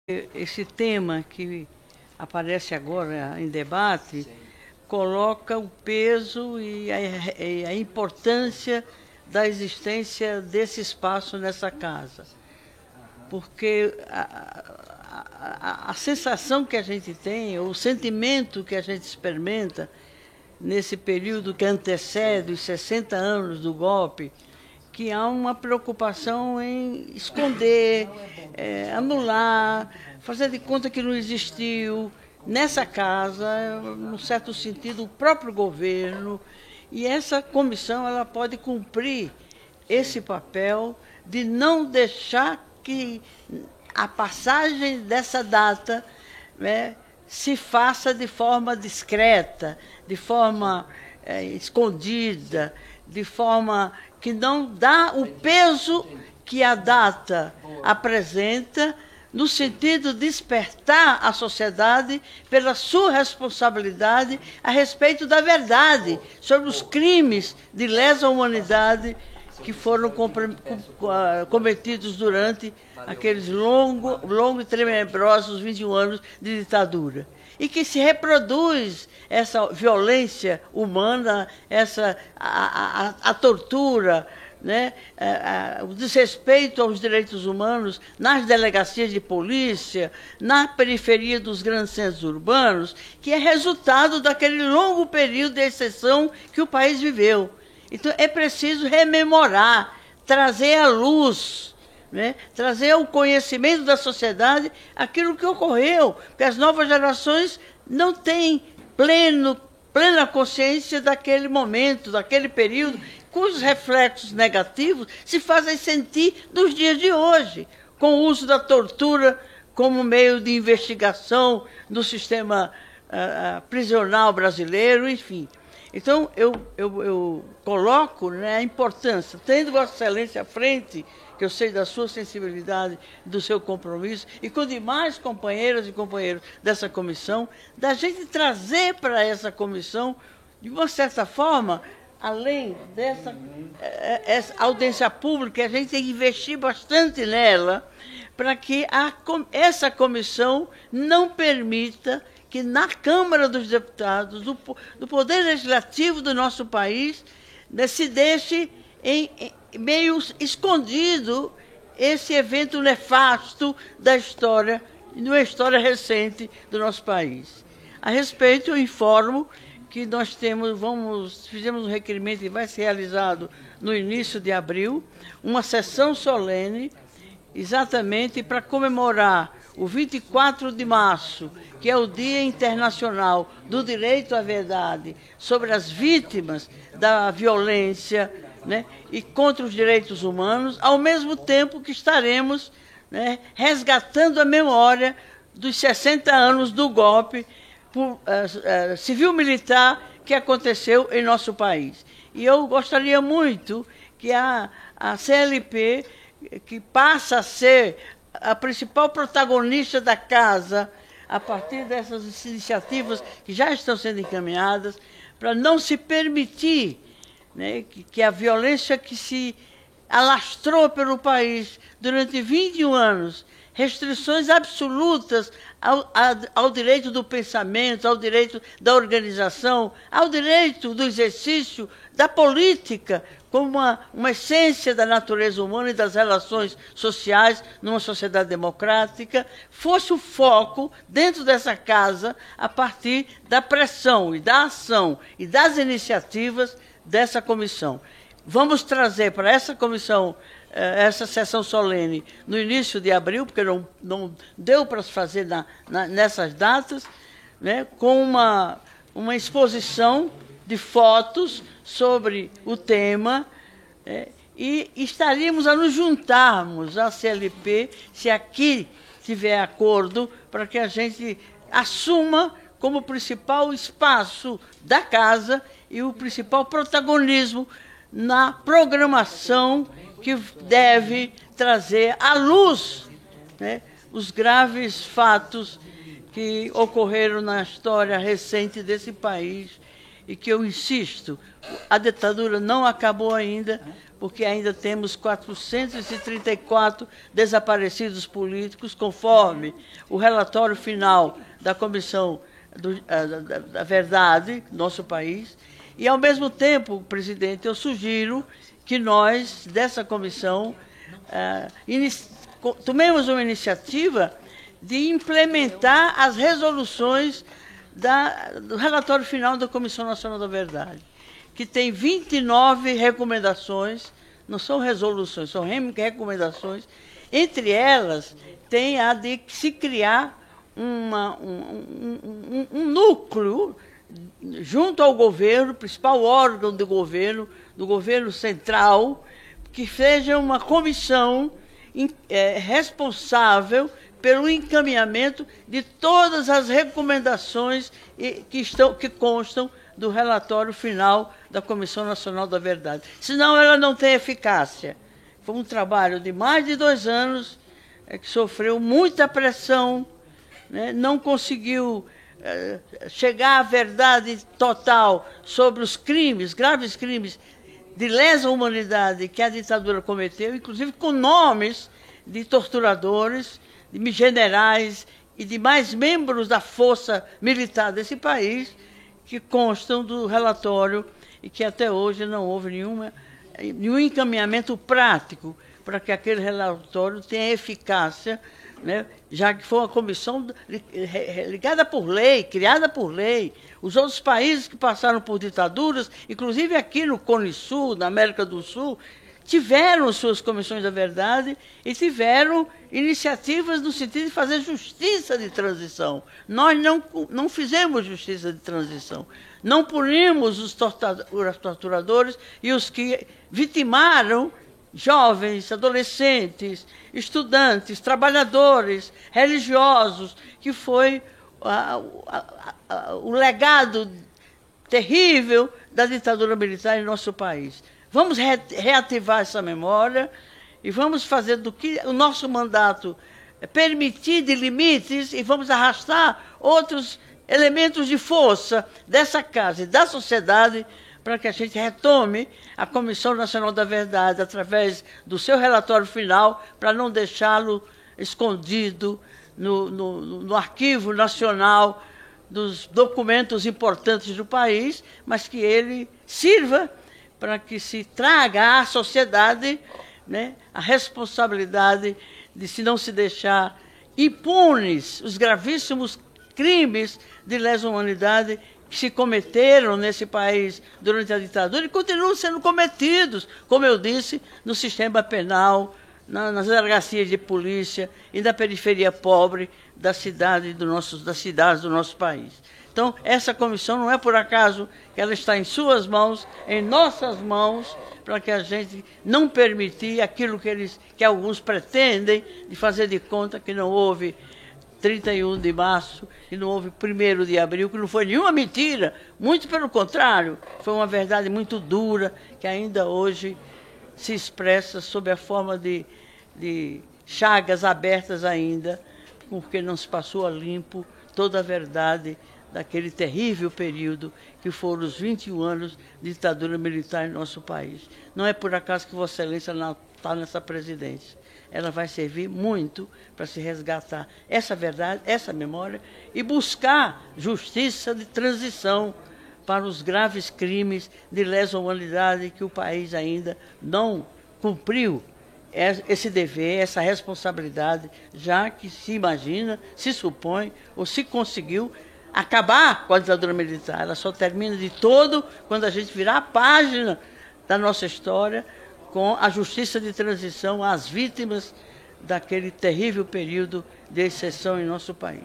Esse tema que aparece agora em debate coloca o peso e a importância da existência desse espaço nessa casa. Porque a sensação que a gente tem, o sentimento que a gente experimenta nesse período que antecede os 60 anos do golpe, que há uma preocupação em esconder, anular, fazer de conta que não existiu. Nessa casa, num certo sentido, o próprio governo, e essa comissão ela pode cumprir esse papel de não deixar que a passagem dessa data, né, se faça de forma discreta, de forma escondida, de forma que não dá o peso que a data apresenta, no sentido de despertar a sociedade pela sua responsabilidade a respeito da verdade sobre os crimes de lesa humanidade que foram cometidos durante aqueles longos e tenebrosos 21 anos de ditadura. E que se reproduz essa violência humana, a tortura, né? O desrespeito aos direitos humanos nas delegacias de polícia, na periferia dos grandes centros urbanos, que é resultado daquele longo período de exceção que o país viveu. Então, é preciso rememorar, trazer à luz, né? Trazer ao conhecimento da sociedade aquilo que ocorreu, porque as novas gerações não têm plena consciência daquele momento, daquele período, cujos reflexos negativos se fazem sentir nos dias de hoje, com o uso da tortura como meio de investigação no sistema prisional brasileiro, enfim. Então, eu coloco, né, a importância, tendo Vossa Excelência à frente, que eu sei da sua sensibilidade, do seu compromisso, e com demais companheiras e companheiros dessa comissão, da gente trazer para essa comissão, de uma certa forma, além dessa essa audiência pública, a gente tem que investir bastante nela, para que essa comissão não permita que na Câmara dos Deputados, do Poder Legislativo do nosso país, né, se deixe meio escondido esse evento nefasto da história, de uma história recente do nosso país. A respeito, eu informo que nós fizemos um requerimento que vai ser realizado no início de abril, uma sessão solene, exatamente para comemorar o 24 de março, que é o Dia Internacional do Direito à Verdade, sobre as vítimas da violência, né, e contra os direitos humanos, ao mesmo tempo que estaremos, né, resgatando a memória dos 60 anos do golpe civil-militar que aconteceu em nosso país. E eu gostaria muito que a CLP, que passa a ser a principal protagonista da casa, a partir dessas iniciativas que já estão sendo encaminhadas, para não se permitir, né, que a violência que se alastrou pelo país durante 21 anos, restrições absolutas ao direito do pensamento, ao direito da organização, ao direito do exercício da política, como uma essência da natureza humana e das relações sociais numa sociedade democrática, fosse o foco dentro dessa casa a partir da pressão e da ação e das iniciativas dessa comissão. Vamos trazer para essa comissão essa sessão solene no início de abril, porque não deu para se fazer nessas datas, né, com uma exposição de fotos sobre o tema, e estaríamos a nos juntarmos à CLP, se aqui tiver acordo, para que a gente assuma como principal espaço da casa e o principal protagonismo na programação que deve trazer à luz, né, os graves fatos que ocorreram na história recente desse país e que, eu insisto, a ditadura não acabou ainda, porque ainda temos 434 desaparecidos políticos, conforme o relatório final da Comissão da Verdade, nosso país. E, ao mesmo tempo, presidente, eu sugiro que nós, dessa comissão, tomemos uma iniciativa de implementar as resoluções do relatório final da Comissão Nacional da Verdade, que tem 29 recomendações, não são resoluções, são recomendações. Entre elas, tem a de se criar um núcleo junto ao governo, principal órgão do governo central, que seja uma comissão responsável pelo encaminhamento de todas as recomendações que constam do relatório final da Comissão Nacional da Verdade. Senão ela não tem eficácia. Foi um trabalho de mais de 2 anos, que sofreu muita pressão, né? Não conseguiu chegar à verdade total sobre os crimes, graves crimes de lesa humanidade que a ditadura cometeu, inclusive com nomes de torturadores, de generais e de mais membros da força militar desse país, que constam do relatório e que até hoje não houve nenhum encaminhamento prático para que aquele relatório tenha eficácia, né? Já que foi uma comissão ligada por lei, criada por lei. Os outros países que passaram por ditaduras, inclusive aqui no Cone Sul, na América do Sul, tiveram suas comissões da verdade e tiveram iniciativas no sentido de fazer justiça de transição. Nós não fizemos justiça de transição. Não punimos os torturadores e os que vitimaram jovens, adolescentes, estudantes, trabalhadores, religiosos, que foi o legado terrível da ditadura militar em nosso país. Vamos reativar essa memória e vamos fazer do que o nosso mandato permitir de limites e vamos arrastar outros elementos de força dessa casa e da sociedade para que a gente retome a Comissão Nacional da Verdade através do seu relatório final, para não deixá-lo escondido no Arquivo Nacional dos documentos importantes do país, mas que ele sirva para que se traga à sociedade, né, a responsabilidade de se não se deixar impunes os gravíssimos crimes de lesa humanidade que se cometeram nesse país durante a ditadura e continuam sendo cometidos, como eu disse, no sistema penal, nas delegacias de polícia e na periferia pobre das cidades do nosso país. Então, essa comissão não é por acaso que ela está em suas mãos, em nossas mãos, para que a gente não permitir aquilo que alguns pretendem, de fazer de conta que não houve 31 de março e não houve 1º de abril, que não foi nenhuma mentira, muito pelo contrário, foi uma verdade muito dura, que ainda hoje se expressa sob a forma de chagas abertas ainda, porque não se passou a limpo toda a verdade daquele terrível período que foram os 21 anos de ditadura militar em nosso país. Não é por acaso que Vossa Excelência não está nessa presidência. Ela vai servir muito para se resgatar essa verdade, essa memória e buscar justiça de transição para os graves crimes de lesa humanidade que o país ainda não cumpriu esse dever, essa responsabilidade, já que se imagina, se supõe ou se conseguiu acabar com a ditadura militar. Ela só termina de todo quando a gente virar a página da nossa história com a justiça de transição às vítimas daquele terrível período de exceção em nosso país.